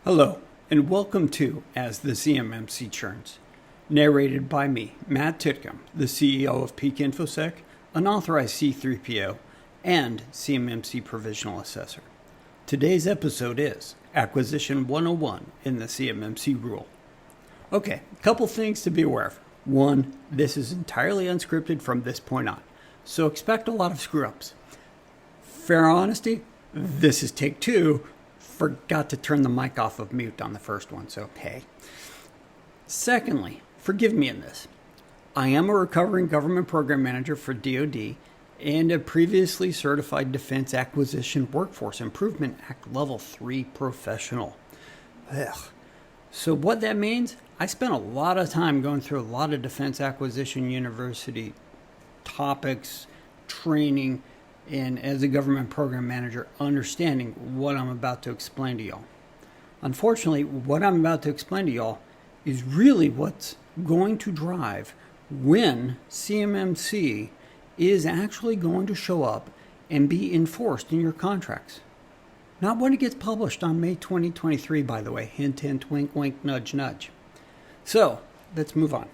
Hello, and welcome to As the CMMC Churns, narrated by me, Matt Titcomb, the CEO of Peak InfoSec, an authorized C3PO, and CMMC Provisional Assessor. Today's episode is Acquisition 101 in the CMMC Rule. Okay, a couple things to be aware of. One, this is entirely unscripted from this point on, so expect a lot of screw-ups. Fair honesty, this is take two. Forgot to turn the mic off of mute on the first one, so hey. Secondly, forgive me in this. I am a recovering government program manager for DoD and a previously certified Defense Acquisition Workforce Improvement Act Level 3 professional. Ugh. So what that means, I spent a lot of time going through a lot of Defense Acquisition University topics, training, and as a government program manager, understanding what I'm about to explain to y'all. Unfortunately, what I'm about to explain to y'all is really what's going to drive when CMMC is actually going to show up and be enforced in your contracts. Not when it gets published on May 2023, by the way. Hint, hint, wink, wink, nudge, nudge. So, let's move on.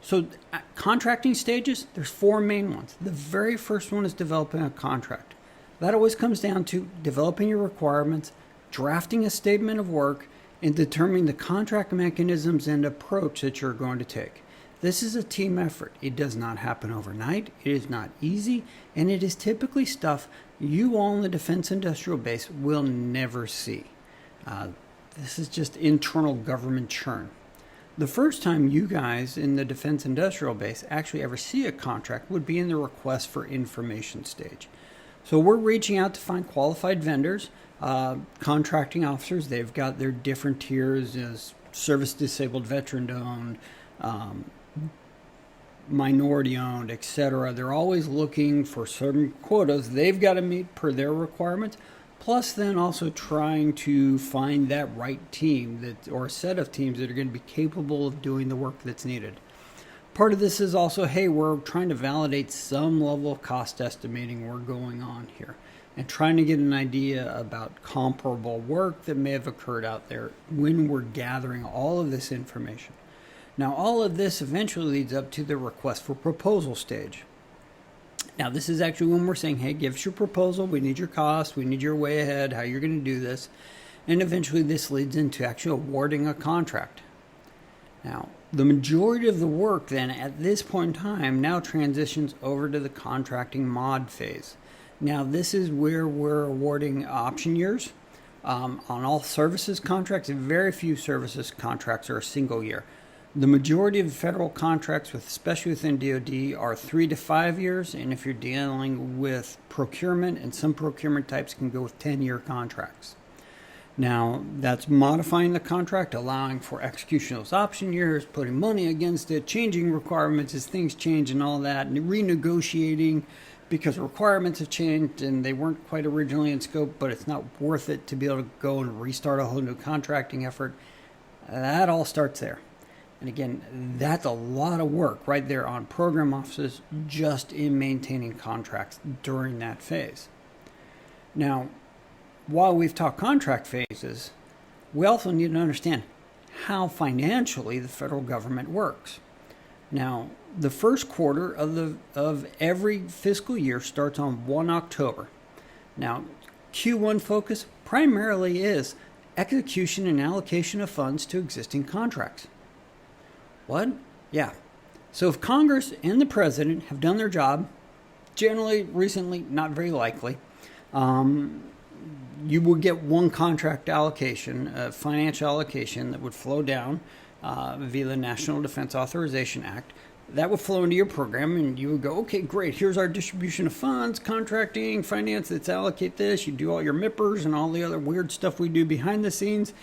So contracting stages, there's four main ones. The very first one is developing a contract. That always comes down to developing your requirements, drafting a statement of work, and determining the contract mechanisms and approach that you're going to take. This is a team effort. It does not happen overnight. It is not easy, and it is typically stuff you all in the defense industrial base will never see. This is just internal government churn. The first time you guys in the defense industrial base actually ever see a contract would be in the request for information stage. So we're reaching out to find qualified vendors, contracting officers. They've got their different tiers as service disabled, veteran owned, minority owned, etc. They're always looking for certain quotas they've got to meet per their requirements. Plus, then also trying to find that right team or a set of teams that are going to be capable of doing the work that's needed. Part of this is also, hey, we're trying to validate some level of cost estimating we're going on here and trying to get an idea about comparable work that may have occurred out there when we're gathering all of this information. Now, all of this eventually leads up to the request for proposal stage. Now, this is actually when we're saying, hey, give us your proposal. We need your cost. We need your way ahead, how you're going to do this. And eventually this leads into actually awarding a contract. Now, the majority of the work then at this point in time now transitions over to the contracting mod phase. Now, this is where we're awarding option years on all services contracts. Very few services contracts are a single year. The majority of federal contracts, especially within DoD, are 3 to 5 years, and if you're dealing with procurement, and some procurement types can go with 10-year contracts. Now, that's modifying the contract, allowing for execution of those option years, putting money against it, changing requirements as things change and all that, and renegotiating because requirements have changed and they weren't quite originally in scope, but it's not worth it to be able to go and restart a whole new contracting effort. That all starts there. And again, that's a lot of work right there on program offices just in maintaining contracts during that phase. Now, while we've talked contract phases, we also need to understand how financially the federal government works. Now, the first quarter of every fiscal year starts on 1 October. Now, Q1 focus primarily is execution and allocation of funds to existing contracts. What? Yeah. So if Congress and the President have done their job, generally, recently, not very likely, you will get one contract allocation, a financial allocation that would flow down via the National Defense Authorization Act. That would flow into your program, and you would go, okay, great, here's our distribution of funds, contracting, finance, let's allocate this. You do all your MIPers and all the other weird stuff we do behind the scenes.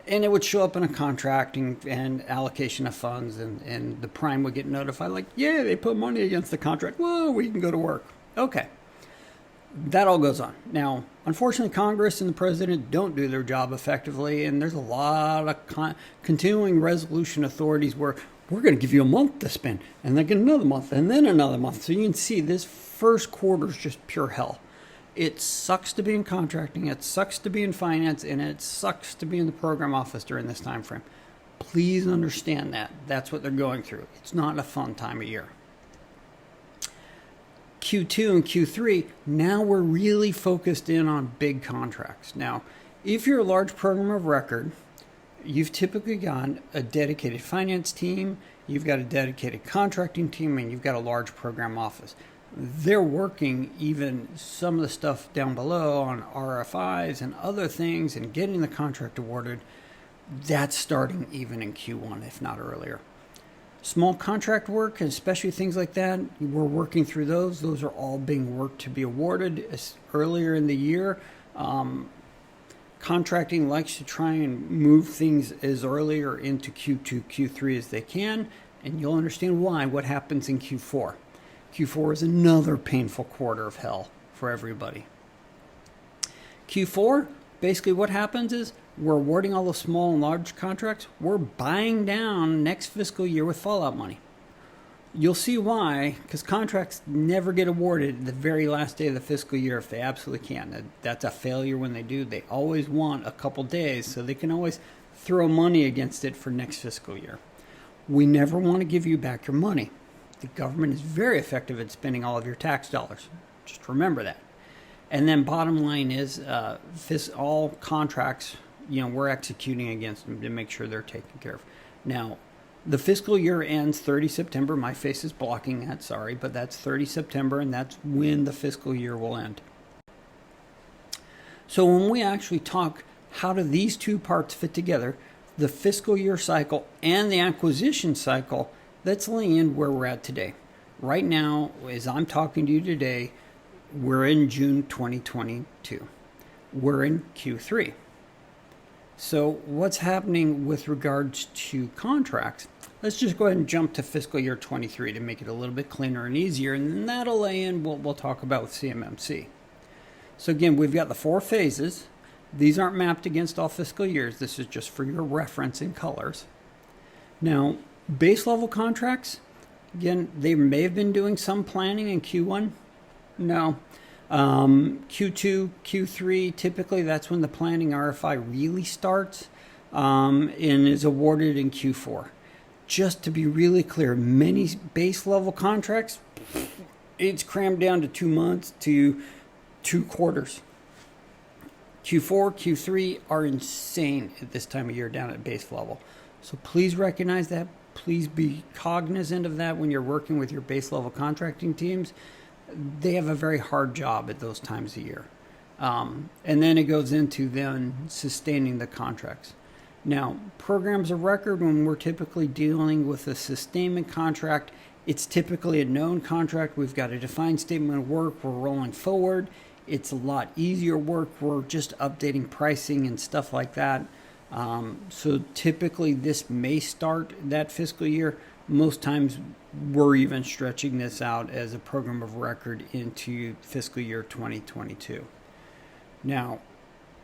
And it would show up in a contracting and allocation of funds, and the prime would get notified like, yeah, they put money against the contract. Whoa, we can go to work. Okay. That all goes on. Now, unfortunately, Congress and the President don't do their job effectively, and there's a lot of continuing resolution authorities where we're going to give you a month to spend, and then get another month, and then another month. So you can see this first quarter is just pure hell. It sucks to be in contracting, it sucks to be in finance, and it sucks to be in the program office during this time frame. Please understand that. That's what they're going through. It's not a fun time of year. Q2 and Q3, now we're really focused in on big contracts. Now, if you're a large program of record, you've typically got a dedicated finance team, you've got a dedicated contracting team, and you've got a large program office. They're working even some of the stuff down below on RFIs and other things and getting the contract awarded. That's starting even in Q1, if not earlier. Small contract work, especially things like that, we're working through those. Those are all being worked to be awarded earlier in the year. Contracting likes to try and move things as earlier into Q2, Q3 as they can, and you'll understand why, what happens in Q4. Q4 is another painful quarter of hell for everybody. Q4, basically what happens is we're awarding all the small and large contracts. We're buying down next fiscal year with fallout money. You'll see why, because contracts never get awarded the very last day of the fiscal year if they absolutely can. That's a failure when they do. They always want a couple days so they can always throw money against it for next fiscal year. We never want to give you back your money. The government is very effective at spending all of your tax dollars. Just remember that. And then bottom line is all contracts, we're executing against them to make sure they're taken care of. Now, the fiscal year ends 30 September. My face is blocking that, sorry, but that's 30 September, and that's when the fiscal year will end. So when we actually talk, how do these two parts fit together, the fiscal year cycle and the acquisition cycle, let's lay in where we're at today. Right now, as I'm talking to you today, we're in June 2022. We're in Q3. So what's happening with regards to contracts? Let's just go ahead and jump to fiscal year 23 to make it a little bit cleaner and easier, and then that'll lay in what we'll talk about with CMMC. So again, we've got the 4 phases. These aren't mapped against all fiscal years. This is just for your reference in colors. Now, base level contracts, again, they may have been doing some planning in Q1. No. Q2, Q3, typically that's when the planning RFI really starts and is awarded in Q4. Just to be really clear, many base level contracts, it's crammed down to 2 months to 2 quarters. Q4, Q3 are insane at this time of year down at base level. So please recognize that. Please be cognizant of that when you're working with your base level contracting teams. They have a very hard job at those times of year. And then it goes into then sustaining the contracts. Now, programs of record, when we're typically dealing with a sustainment contract, it's typically a known contract. We've got a defined statement of work. We're rolling forward. It's a lot easier work. We're just updating pricing and stuff like that. So typically this may start that fiscal year. Most times we're even stretching this out as a program of record into fiscal year 2022. Now,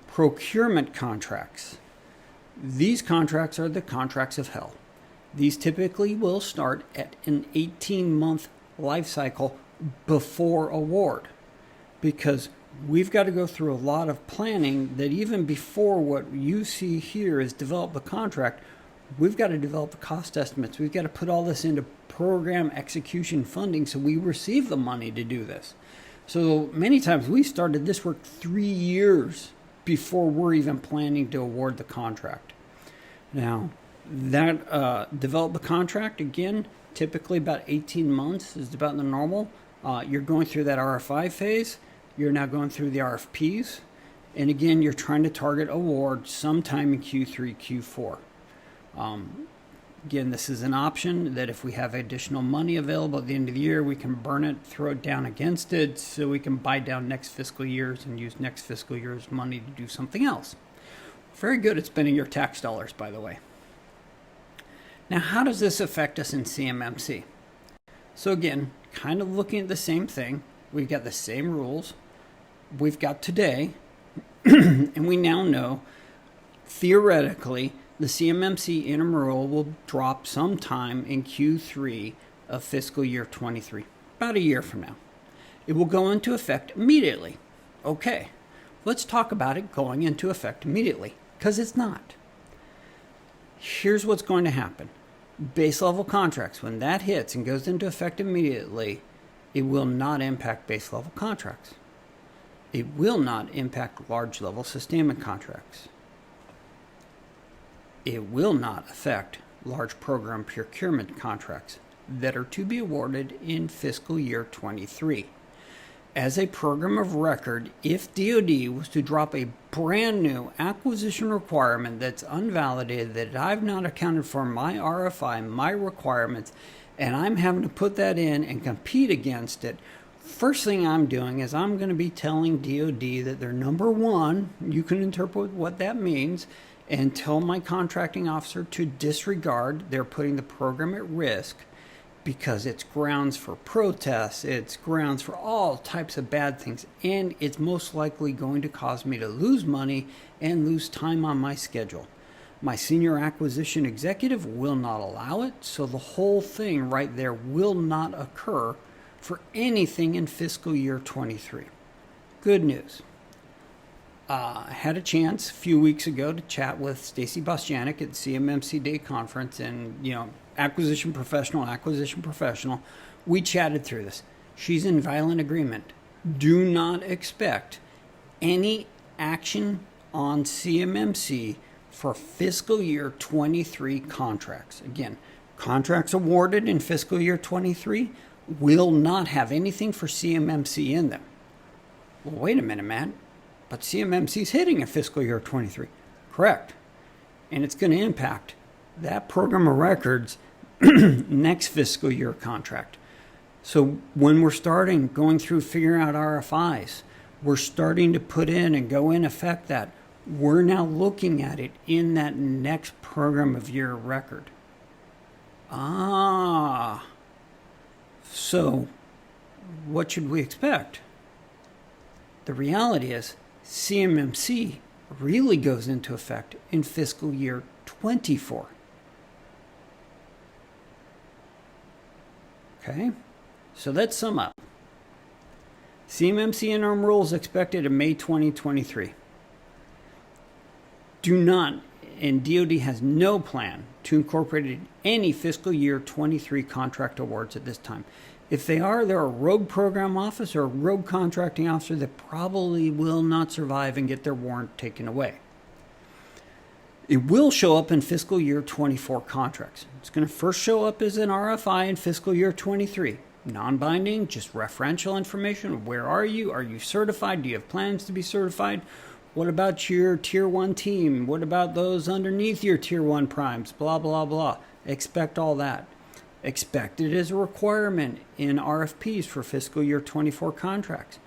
procurement contracts. These contracts are the contracts of hell. These typically will start at an 18-month life cycle before award, because we've got to go through a lot of planning that even before what you see here is develop the contract, we've got to develop the cost estimates. We've got to put all this into program execution funding so we receive the money to do this. So many times we started this work 3 years before we're even planning to award the contract. Now, that develop the contract, again, typically about 18 months is about the normal. You're going through that RFI phase. You're now going through the RFPs. And again, you're trying to target award sometime in Q3, Q4. Again, this is an option that if we have additional money available at the end of the year, we can burn it, throw it down against it, so we can buy down next fiscal year's and use next fiscal year's money to do something else. Very good at spending your tax dollars, by the way. Now, how does this affect us in CMMC? So again, kind of looking at the same thing. We've got the same rules we've got today, and we now know, theoretically, the CMMC Interim Rule will drop sometime in Q3 of fiscal year 23, about a year from now. It will go into effect immediately. Okay, let's talk about it going into effect immediately, because it's not. Here's what's going to happen. Base level contracts, when that hits and goes into effect immediately, it will not impact base level contracts. It will not impact large level sustainment contracts. It will not affect large program procurement contracts that are to be awarded in fiscal year 23. As a program of record, if DoD was to drop a brand new acquisition requirement that's unvalidated, that I've not accounted for my RFI, my requirements, and I'm having to put that in and compete against it, first thing I'm doing is I'm going to be telling DoD that they're number one. You can interpret what that means and tell my contracting officer to disregard. They're putting the program at risk because it's grounds for protests, it's grounds for all types of bad things, and it's most likely going to cause me to lose money and lose time on my schedule. My senior acquisition executive will not allow it, so the whole thing right there will not occur for anything in fiscal year 23. Good news. I had a chance a few weeks ago to chat with Stacy Bosjanek at CMMC Day Conference, and acquisition professional. We chatted through this. She's in violent agreement. Do not expect any action on CMMC for fiscal year 23 contracts. Again, contracts awarded in fiscal year 23 will not have anything for CMMC in them. Well, wait a minute, Matt. But CMMC's hitting in fiscal year 23. Correct. And it's going to impact that program of records next fiscal year contract. So when we're going through figuring out RFIs, we're starting to put in and go in effect that we're now looking at it in that next program of year record. So what should we expect? The reality is CMMC really goes into effect in fiscal year 24. Okay, so let's sum up. CMMC Interim Rule is expected in May 2023. And DoD has no plan to incorporate any fiscal year 23 contract awards at this time. If they are, they're a rogue program office or a rogue contracting officer that probably will not survive and get their warrant taken away. It will show up in fiscal year 24 contracts. It's going to first show up as an RFI in fiscal year 23. Non-binding, just referential information. Where are you? Are you certified? Do you have plans to be certified? What about your tier 1 team? What about those underneath your tier 1 primes? Blah, blah, blah. Expect all that. Expect it as a requirement in RFPs for fiscal year 24 contracts.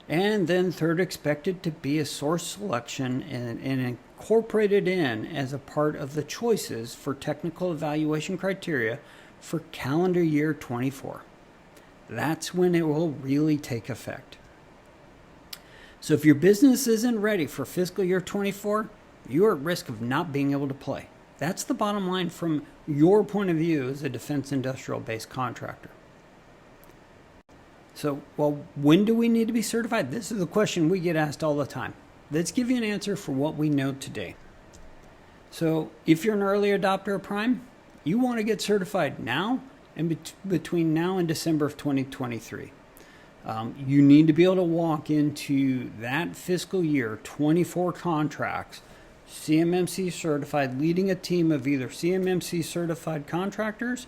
And then third, expected to be a source selection and incorporated in as a part of the choices for technical evaluation criteria for calendar year 24. That's when it will really take effect. So if your business isn't ready for fiscal year 24, you're at risk of not being able to play. That's the bottom line from your point of view as a defense industrial-based contractor. So, when do we need to be certified? This is a question we get asked all the time. Let's give you an answer for what we know today. So, if you're an early adopter of Prime, you want to get certified now and between now and December of 2023. You need to be able to walk into that fiscal year 24 contracts CMMC certified, leading a team of either CMMC certified contractors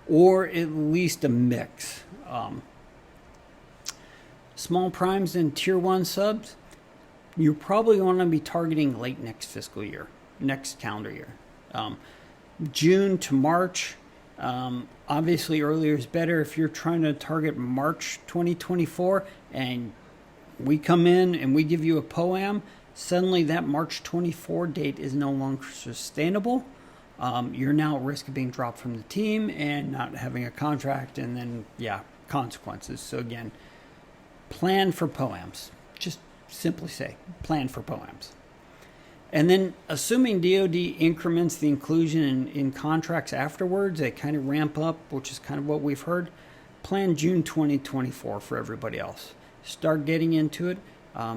or at least a mix. Small primes and tier 1 subs, you're probably going to be targeting late next fiscal year, next calendar year. June to March, obviously earlier is better. If you're trying to target March 2024 and we come in and we give you a POAM, suddenly that March 24 date is no longer sustainable. You're now at risk of being dropped from the team and not having a contract, and then, consequences. So again, plan for POAMs. Just simply say, plan for POAMs. And then assuming DoD increments the inclusion in contracts afterwards, they kind of ramp up, which is kind of what we've heard. Plan June 2024 for everybody else. Start getting into it.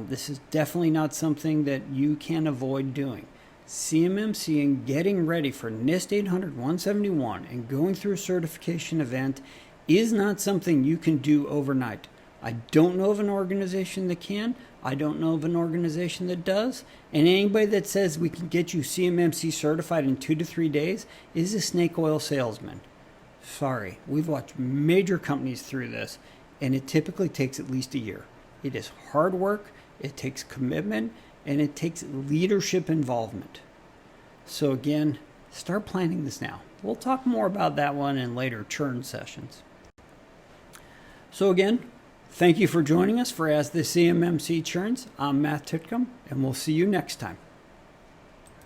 This is definitely not something that you can avoid doing. CMMC and getting ready for NIST 800-171 and going through a certification event is not something you can do overnight. I don't know of an organization that can. I don't know of an organization that does. And anybody that says we can get you CMMC certified in 2 to 3 days is a snake oil salesman. Sorry, we've watched major companies through this, and it typically takes at least a year. It is hard work, it takes commitment, and it takes leadership involvement. So again, start planning this now. We'll talk more about that one in later churn sessions. So again, thank you for joining us for As the CMMC Churns. I'm Matt Titcomb, and we'll see you next time.